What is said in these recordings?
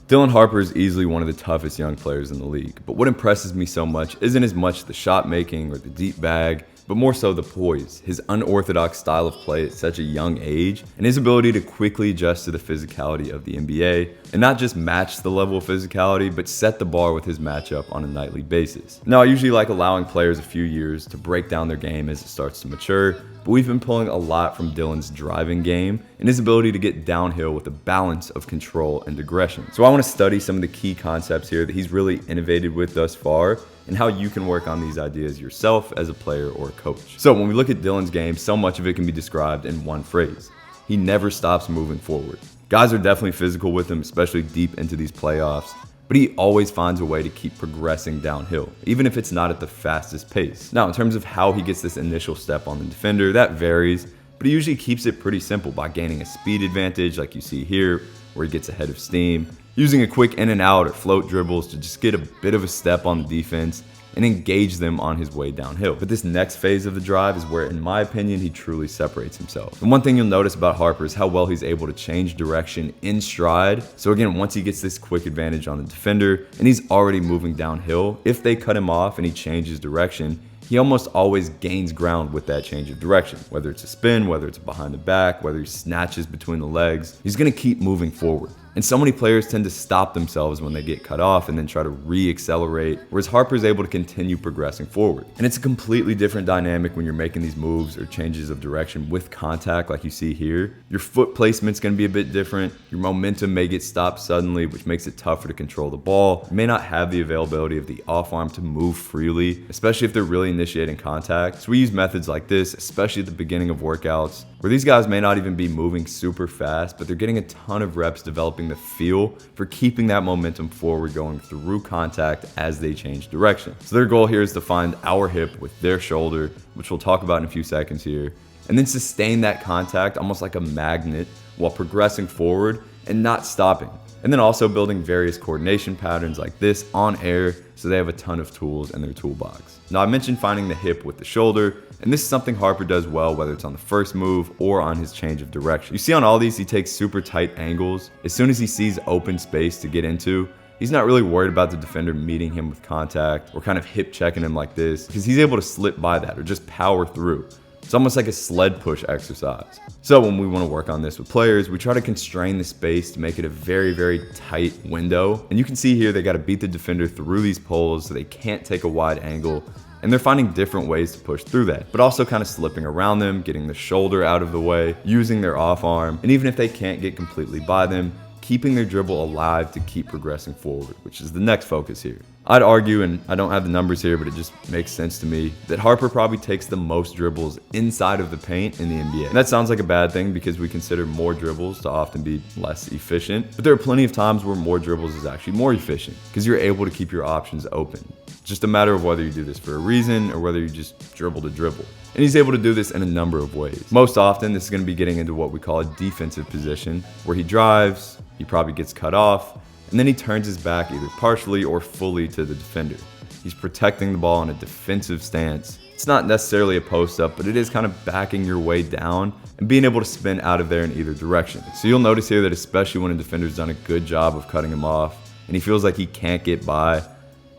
Dylan Harper is easily one of the toughest young players in the league, but what impresses me so much isn't as much the shot making or the deep bag, but more so the poise, his unorthodox style of play at such a young age, and his ability to quickly adjust to the physicality of the NBA, and not just match the level of physicality, but set the bar with his matchup on a nightly basis. Now, I usually like allowing players a few years to break down their game as it starts to mature, but we've been pulling a lot from Dylan's driving game and his ability to get downhill with a balance of control and aggression. So I want to study some of the key concepts here that he's really innovated with thus far, and how you can work on these ideas yourself as a player or a coach. So when we look at Dylan's game, so much of it can be described in one phrase: he never stops moving forward. Guys are definitely physical with him, especially deep into these playoffs, but he always finds a way to keep progressing downhill, even if it's not at the fastest pace. Now, in terms of how he gets this initial step on the defender, that varies, but he usually keeps it pretty simple by gaining a speed advantage like you see here, where he gets ahead of steam, using a quick in and out or float dribbles to just get a bit of a step on the defense and engage them on his way downhill. But this next phase of the drive is where, in my opinion, he truly separates himself. And one thing you'll notice about Harper is how well he's able to change direction in stride. So again, once he gets this quick advantage on the defender and he's already moving downhill, if they cut him off and he changes direction, he almost always gains ground with that change of direction. Whether it's a spin, whether it's behind the back, whether he snatches between the legs, he's gonna keep moving forward. And so many players tend to stop themselves when they get cut off and then try to re-accelerate, whereas Harper's able to continue progressing forward. And it's a completely different dynamic when you're making these moves or changes of direction with contact like you see here. Your foot placement's gonna be a bit different. Your momentum may get stopped suddenly, which makes it tougher to control the ball. You may not have the availability of the off arm to move freely, especially if they're really initiating contact. So we use methods like this, especially at the beginning of workouts, where these guys may not even be moving super fast, but they're getting a ton of reps developing the feel for keeping that momentum forward going through contact as they change direction. So their goal here is to find our hip with their shoulder, which we'll talk about in a few seconds here, and then sustain that contact almost like a magnet while progressing forward and not stopping. And then also building various coordination patterns like this on air, so they have a ton of tools in their toolbox. Now, I mentioned finding the hip with the shoulder, and this is something Harper does well, whether it's on the first move or on his change of direction. You see on all these, he takes super tight angles. As soon as he sees open space to get into, he's not really worried about the defender meeting him with contact or kind of hip checking him like this, because he's able to slip by that or just power through. It's almost like a sled push exercise. So when we want to work on this with players, we try to constrain the space to make it a very, very tight window. And you can see here, they got to beat the defender through these poles so they can't take a wide angle. And they're finding different ways to push through that, but also kind of slipping around them, getting the shoulder out of the way, using their off arm. And even if they can't get completely by them, keeping their dribble alive to keep progressing forward, which is the next focus here. I'd argue, and I don't have the numbers here, but it just makes sense to me, that Harper probably takes the most dribbles inside of the paint in the NBA. And that sounds like a bad thing because we consider more dribbles to often be less efficient, but there are plenty of times where more dribbles is actually more efficient because you're able to keep your options open. It's just a matter of whether you do this for a reason or whether you just dribble to dribble. And he's able to do this in a number of ways. Most often, this is going to be getting into what we call a defensive position, where he drives, he probably gets cut off, and then he turns his back either partially or fully to the defender. He's protecting the ball in a defensive stance. It's not necessarily a post-up, but it is kind of backing your way down and being able to spin out of there in either direction. So you'll notice here that especially when a defender's done a good job of cutting him off and he feels like he can't get by,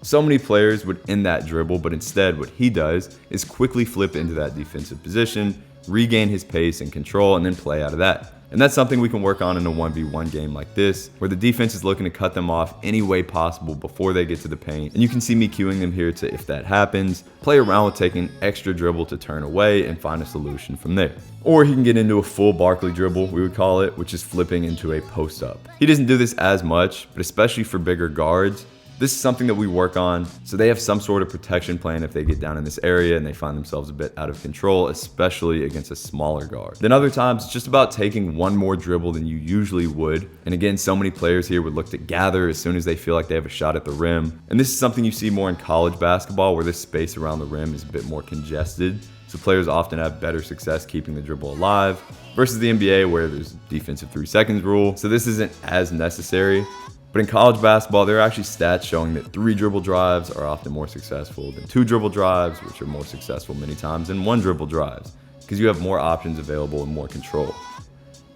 so many players would end that dribble, but instead what he does is quickly flip into that defensive position, regain his pace and control, and then play out of that. And that's something we can work on in a 1v1 game like this, where the defense is looking to cut them off any way possible before they get to the paint. And you can see me cueing them here to, if that happens, play around with taking extra dribble to turn away and find a solution from there. Or he can get into a full Barkley dribble, we would call it, which is flipping into a post-up. He doesn't do this as much, but especially for bigger guards, this is something that we work on, so they have some sort of protection plan if they get down in this area and they find themselves a bit out of control, especially against a smaller guard. Then other times, it's just about taking one more dribble than you usually would. And again, so many players here would look to gather as soon as they feel like they have a shot at the rim. And this is something you see more in college basketball, where this space around the rim is a bit more congested. So players often have better success keeping the dribble alive versus the NBA, where there's a defensive 3 seconds rule. So this isn't as necessary. But in college basketball, there are actually stats showing that 3 dribble drives are often more successful than 2 dribble drives, which are more successful many times than 1 dribble drives, because you have more options available and more control.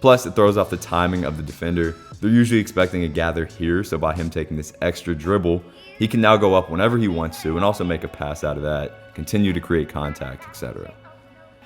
Plus, it throws off the timing of the defender. They're usually expecting a gather here, so by him taking this extra dribble, he can now go up whenever he wants to and also make a pass out of that, continue to create contact, etc.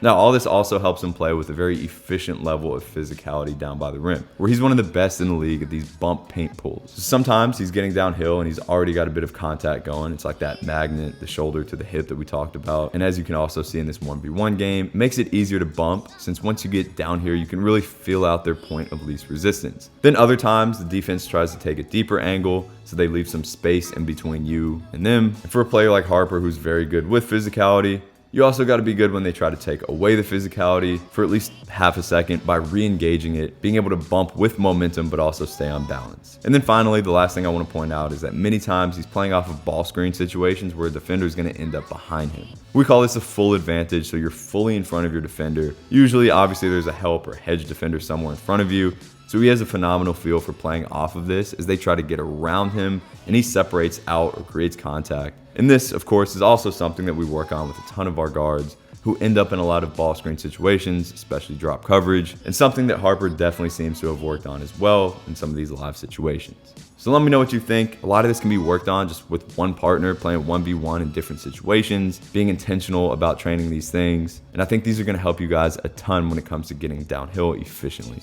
Now, all this also helps him play with a very efficient level of physicality down by the rim, where he's one of the best in the league at these bump paint pulls. So sometimes he's getting downhill and he's already got a bit of contact going. It's like that magnet, the shoulder to the hip that we talked about. And as you can also see in this 1v1 game, it makes it easier to bump, since once you get down here, you can really feel out their point of least resistance. Then other times, the defense tries to take a deeper angle, so they leave some space in between you and them. And for a player like Harper, who's very good with physicality, you also got to be good when they try to take away the physicality for at least half a second by re-engaging it, being able to bump with momentum but also stay on balance. And then finally, the last thing I want to point out is that many times he's playing off of ball screen situations where a defender is going to end up behind him. We call this a full advantage, so you're fully in front of your defender. Usually, obviously, there's a help or hedge defender somewhere in front of you. So he has a phenomenal feel for playing off of this as they try to get around him and he separates out or creates contact. And this, of course, is also something that we work on with a ton of our guards who end up in a lot of ball screen situations, especially drop coverage, and something that Harper definitely seems to have worked on as well in some of these live situations. So let me know what you think. A lot of this can be worked on just with one partner, playing 1v1 in different situations, being intentional about training these things. And I think these are going to help you guys a ton when it comes to getting downhill efficiently.